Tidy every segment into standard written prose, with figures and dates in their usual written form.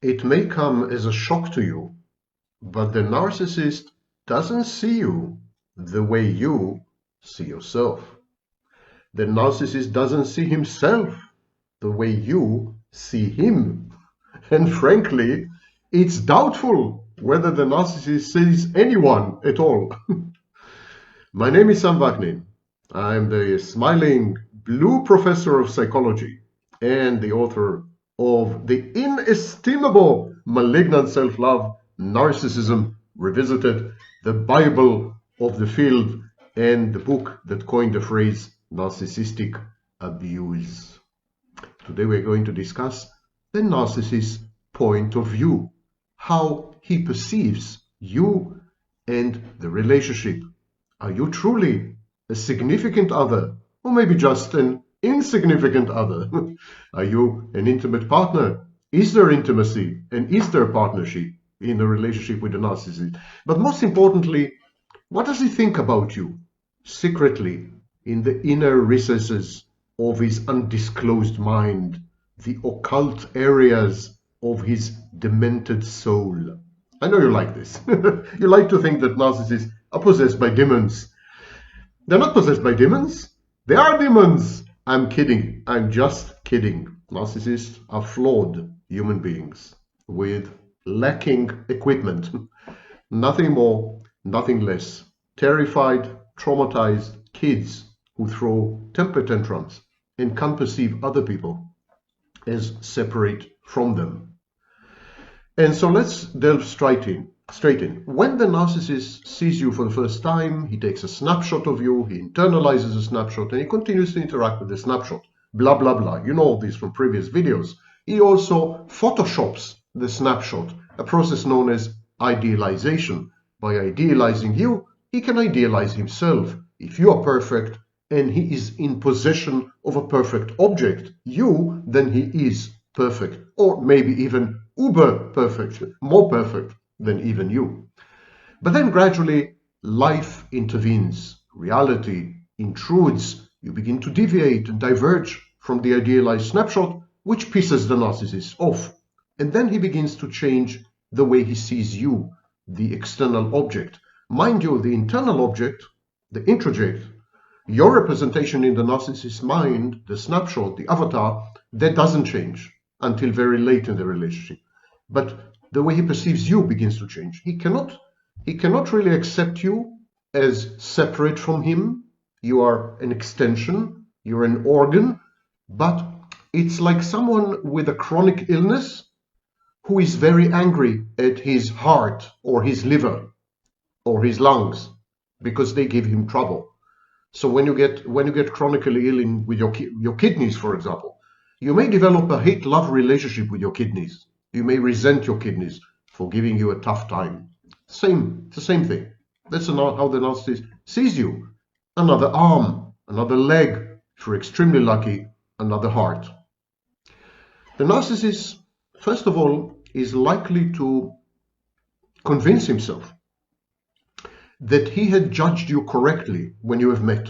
It may come as a shock to you, but the narcissist doesn't see you the way you see yourself. The narcissist doesn't see himself the way you see him. And frankly, it's doubtful whether the narcissist sees anyone at all. My name is Sam Vaknin. I'm the smiling blue professor of psychology and the author of the inestimable Malignant Self-Love, Narcissism Revisited, the Bible of the field, and the book that coined the phrase narcissistic abuse. Today we're going to discuss the narcissist's point of view, how he perceives you and the relationship. Are you truly a significant other, or maybe just an insignificant other? Are you an intimate partner? Is there intimacy and is there partnership in a relationship with a narcissist? But most importantly, what does he think about you secretly in the inner recesses of his undisclosed mind, the occult areas of his demented soul? I know you like this. You like to think that narcissists are possessed by demons. They're not possessed by demons. They are demons. I'm kidding. I'm just kidding. Narcissists are flawed human beings with lacking equipment. Nothing more, nothing less. Terrified, traumatized kids who throw temper tantrums and can't perceive other people as separate from them. And so let's delve straight in. When the narcissist sees you for the first time, he takes a snapshot of you, he internalizes a snapshot, and he continues to interact with the snapshot. Blah, blah, blah. You know this from previous videos. He also photoshops the snapshot, a process known as idealization. By idealizing you, he can idealize himself. If you are perfect and he is in possession of a perfect object, you, then he is perfect, or maybe even uber perfect, more perfect than even you. But then gradually life intervenes, reality intrudes, you begin to deviate and diverge from the idealized snapshot, which pisses the narcissist off. And then he begins to change the way he sees you, the external object. Mind you, the internal object, the introject, your representation in the narcissist's mind, the snapshot, the avatar, that doesn't change until very late in the relationship. But the way he perceives you begins to change. He cannot really accept you as separate from him. You are an extension, you're an organ, but it's like someone with a chronic illness who is very angry at his heart or his liver or his lungs because they give him trouble. So when you get chronically ill with your kidneys, for example, you may develop a hate-love relationship with your kidneys. You may resent your kidneys for giving you a tough time. It's the same thing. That's how the narcissist sees you. Another arm, another leg, if you're extremely lucky, another heart. The narcissist, first of all, is likely to convince himself that he had judged you correctly when you have met.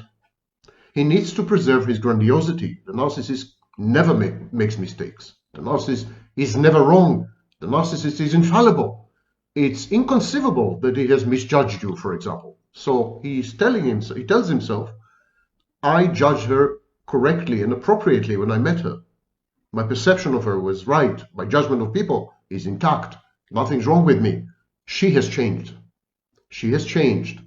He needs to preserve his grandiosity. The narcissist never makes mistakes. The narcissist is never wrong. The narcissist is infallible. It's inconceivable that he has misjudged you, for example. So he tells himself, I judged her correctly and appropriately when I met her. My perception of her was right. My judgment of people is intact. Nothing's wrong with me. She has changed. She has changed.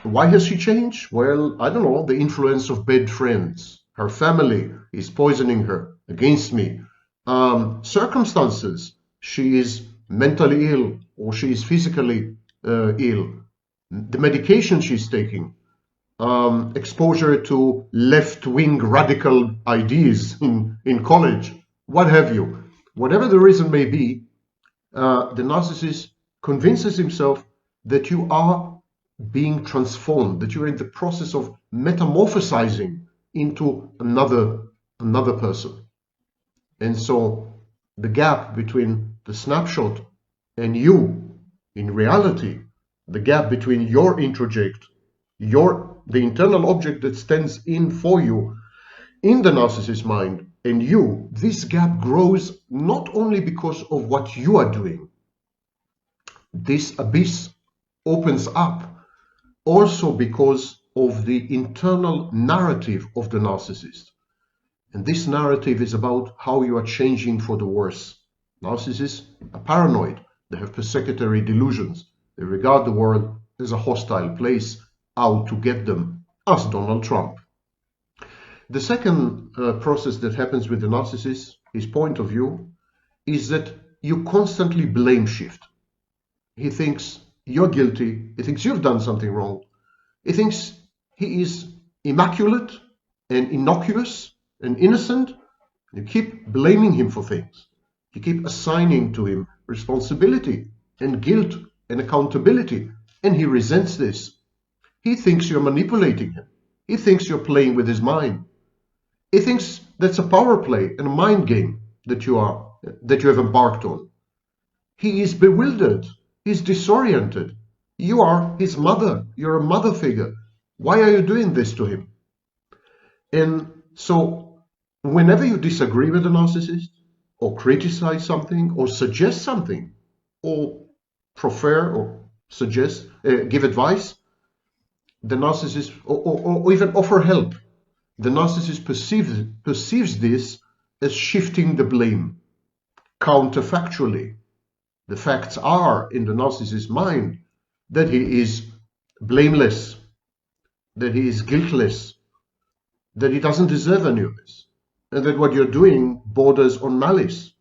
Why has she changed? Well, I don't know, the influence of bad friends. Her family is poisoning her against me. Circumstances. She is mentally ill or she is physically ill. The medication she's taking. Exposure to left-wing radical ideas in college. What have you. Whatever the reason may be, the narcissist convinces himself that you are being transformed, that you're in the process of metamorphosizing into another person. And so the gap between the snapshot and you in reality, the gap between your introject, the internal object that stands in for you in the narcissist's mind, and you, this gap grows not only because of what you are doing. This abyss opens up also because of the internal narrative of the narcissist. And this narrative is about how you are changing for the worse. Narcissists are paranoid. They have persecutory delusions. They regard the world as a hostile place, out to get them, as Donald Trump. The second process that happens with the narcissist, his point of view, is that you constantly blame shift. He thinks you're guilty. He thinks you've done something wrong. He thinks he is immaculate and innocuous and innocent. You keep blaming him for things. You keep assigning to him responsibility and guilt and accountability. And he resents this. He thinks you're manipulating him. He thinks you're playing with his mind. He thinks that's a power play and a mind game that you have embarked on. He is bewildered. He's disoriented. You are his mother. You're a mother figure. Why are you doing this to him? And so whenever you disagree with a narcissist, or criticize something, or suggest something, or prefer or suggest, give advice, the narcissist, or even offer help, the narcissist perceives this as shifting the blame. Counterfactually, the facts are in the narcissist's mind that he is blameless, that he is guiltless, that he doesn't deserve any of this, and that what you're doing borders on malice.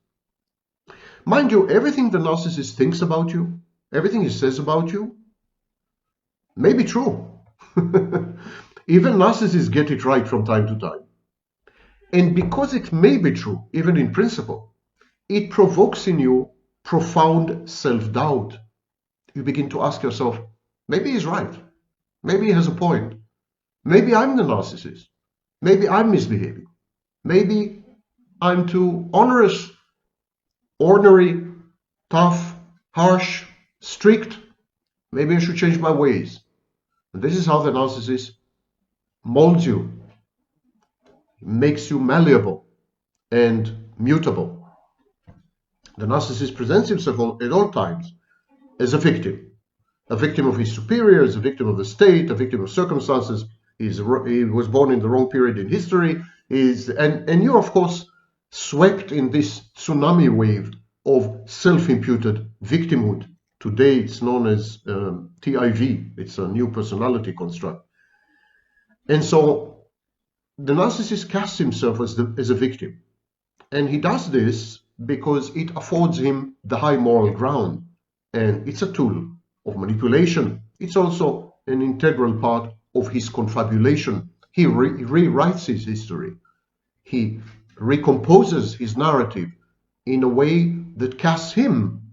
Mind you, everything the narcissist thinks about you, everything he says about you, may be true. Even narcissists get it right from time to time. And because it may be true, even in principle, it provokes in you profound self-doubt. You begin to ask yourself, maybe he's right. Maybe he has a point. Maybe I'm the narcissist. Maybe I'm misbehaving. Maybe I'm too onerous, ornery, tough, harsh, strict. Maybe I should change my ways. And this is how the narcissist molds you, makes you malleable and mutable. The narcissist presents himself at all times as a victim of his superiors, a victim of the state, a victim of circumstances. He was born in the wrong period in history. And you're, of course, swept in this tsunami wave of self-imputed victimhood. Today it's known as TIV. It's a new personality construct. And so the narcissist casts himself as a victim. And he does this because it affords him the high moral ground. And it's a tool of manipulation. It's also an integral part of his confabulation. He rewrites his history. He recomposes his narrative in a way that casts him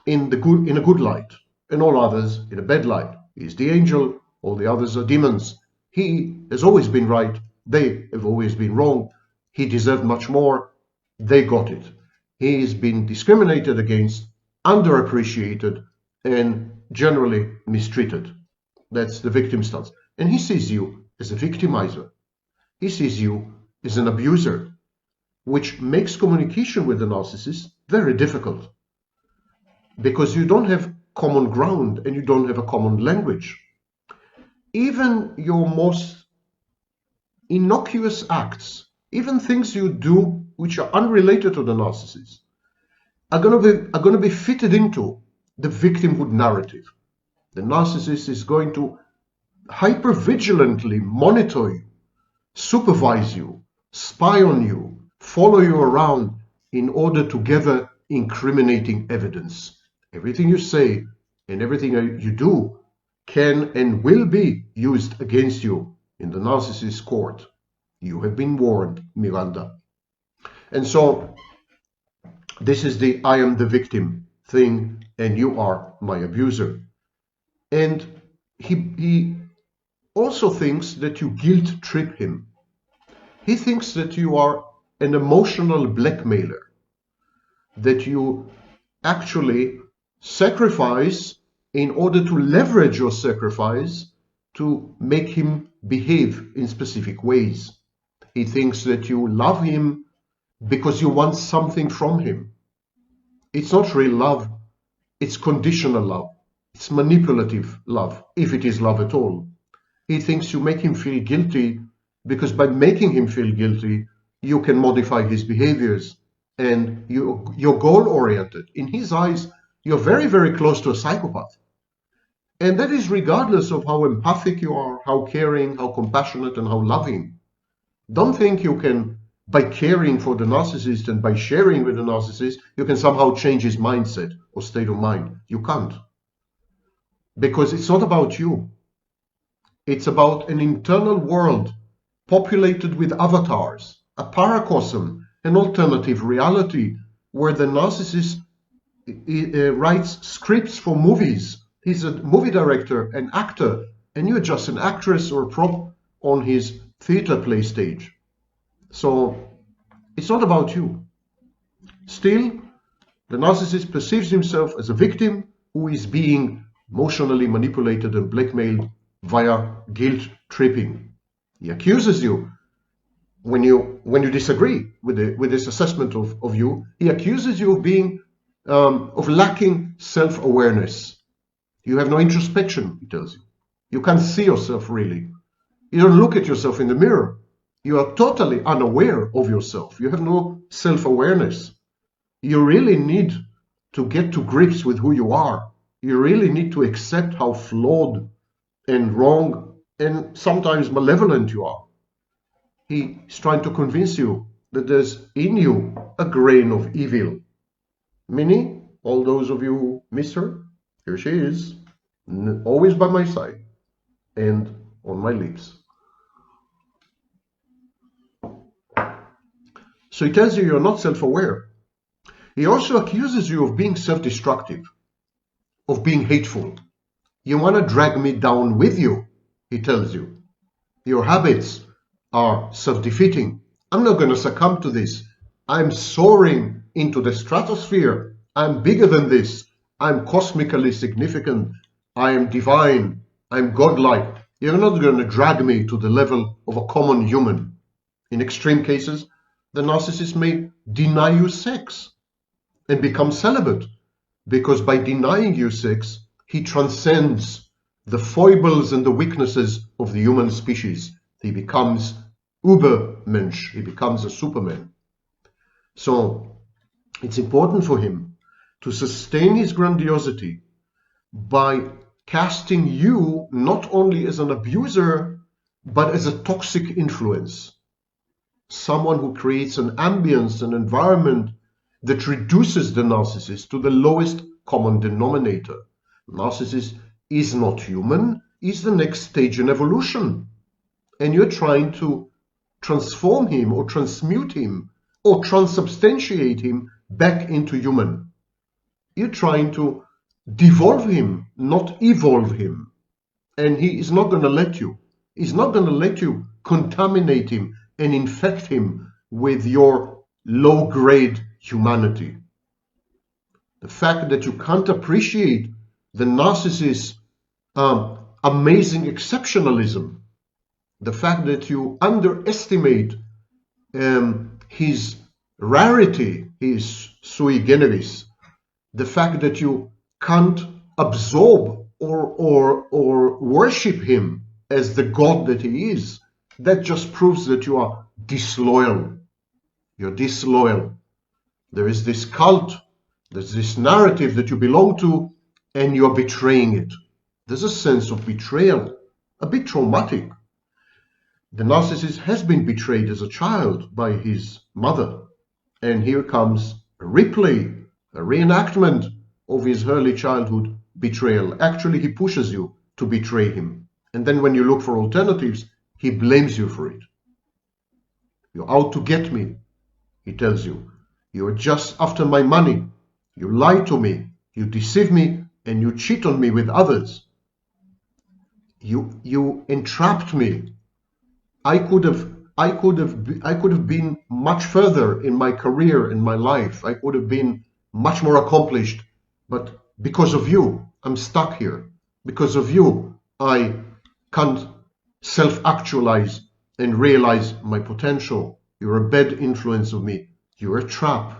in a good light, and all others in a bad light. He is the angel, all the others are demons. He has always been right, they have always been wrong. He deserved much more, they got it. He has been discriminated against, underappreciated, and generally mistreated. That's the victim stance. And he sees you as a victimizer. He sees you as an abuser, which makes communication with the narcissist very difficult because you don't have common ground and you don't have a common language. Even your most innocuous acts, even things you do which are unrelated to the narcissist, are going to be fitted into the victimhood narrative. The narcissist is going to hyper-vigilantly monitor you, supervise you, spy on you, follow you around in order to gather incriminating evidence. Everything you say and everything you do can and will be used against you in the narcissist's court. You have been warned, Miranda. And so this is the I am the victim thing and you are my abuser. And he also thinks that you guilt trip him. He thinks that you are an emotional blackmailer, that you actually sacrifice in order to leverage your sacrifice to make him behave in specific ways. He thinks that you love him because you want something from him. It's not real love, it's conditional love. It's manipulative love, if it is love at all. He thinks you make him feel guilty because by making him feel guilty, you can modify his behaviors, and you're goal-oriented. In his eyes, you're very, very close to a psychopath. And that is regardless of how empathic you are, how caring, how compassionate, and how loving. Don't think you can, by caring for the narcissist and by sharing with the narcissist, you can somehow change his mindset or state of mind. You can't. Because it's not about you. It's about an internal world populated with avatars, a paracosm, an alternative reality where the narcissist writes scripts for movies. He's a movie director, an actor, and you're just an actress or a prop on his theater play stage. So it's not about you. Still, the narcissist perceives himself as a victim who is being emotionally manipulated and blackmailed via guilt tripping. He accuses you when you disagree with this assessment of you. He accuses you of being of lacking self-awareness. You have no introspection, he tells you. You can't see yourself really. You don't look at yourself in the mirror. You are totally unaware of yourself. You have no self-awareness. You really need to get to grips with who you are. You really need to accept how flawed and wrong and sometimes malevolent you are. He's trying to convince you that there's in you a grain of evil. Minnie, all those of you who miss her, here she is, always by my side and on my lips. So he tells you you're not self-aware. He also accuses you of being self-destructive, of being hateful. You want to drag me down with you, he tells you. Your habits are self-defeating. I'm not going to succumb to this. I'm soaring into the stratosphere. I'm bigger than this. I'm cosmically significant. I am divine. I'm godlike. You're not going to drag me to the level of a common human. In extreme cases, the narcissist may deny you sex and become celibate, because by denying you sex, he transcends the foibles and the weaknesses of the human species. He becomes Übermensch. He becomes a Superman. So it's important for him to sustain his grandiosity by casting you not only as an abuser, but as a toxic influence. Someone who creates an ambience, an environment that reduces the narcissist to the lowest common denominator. Narcissist is not human, is the next stage in evolution. And you're trying to transform him or transmute him or transubstantiate him back into human. You're trying to devolve him, not evolve him. And he is not going to let you. He's not going to let you contaminate him and infect him with your low-grade humanity. The fact that you can't appreciate the narcissist's amazing exceptionalism, the fact that you underestimate his rarity, his sui generis, the fact that you can't absorb or worship him as the God that he is, that just proves that you are disloyal. You're disloyal. There is this cult, there's this narrative that you belong to, and you're betraying it. There's a sense of betrayal, a bit traumatic. The narcissist has been betrayed as a child by his mother, and here comes a replay, a reenactment of his early childhood betrayal. Actually, he pushes you to betray him, and then when you look for alternatives, he blames you for it. You're out to get me, he tells you. You're just after my money. You lie to me, you deceive me, and you cheat on me with others. You entrapped me. I could have been much further in my career, in my life. I could have been much more accomplished, but because of you, I'm stuck here. Because of you, I can't self-actualize and realize my potential. You're a bad influence of me. You're a trap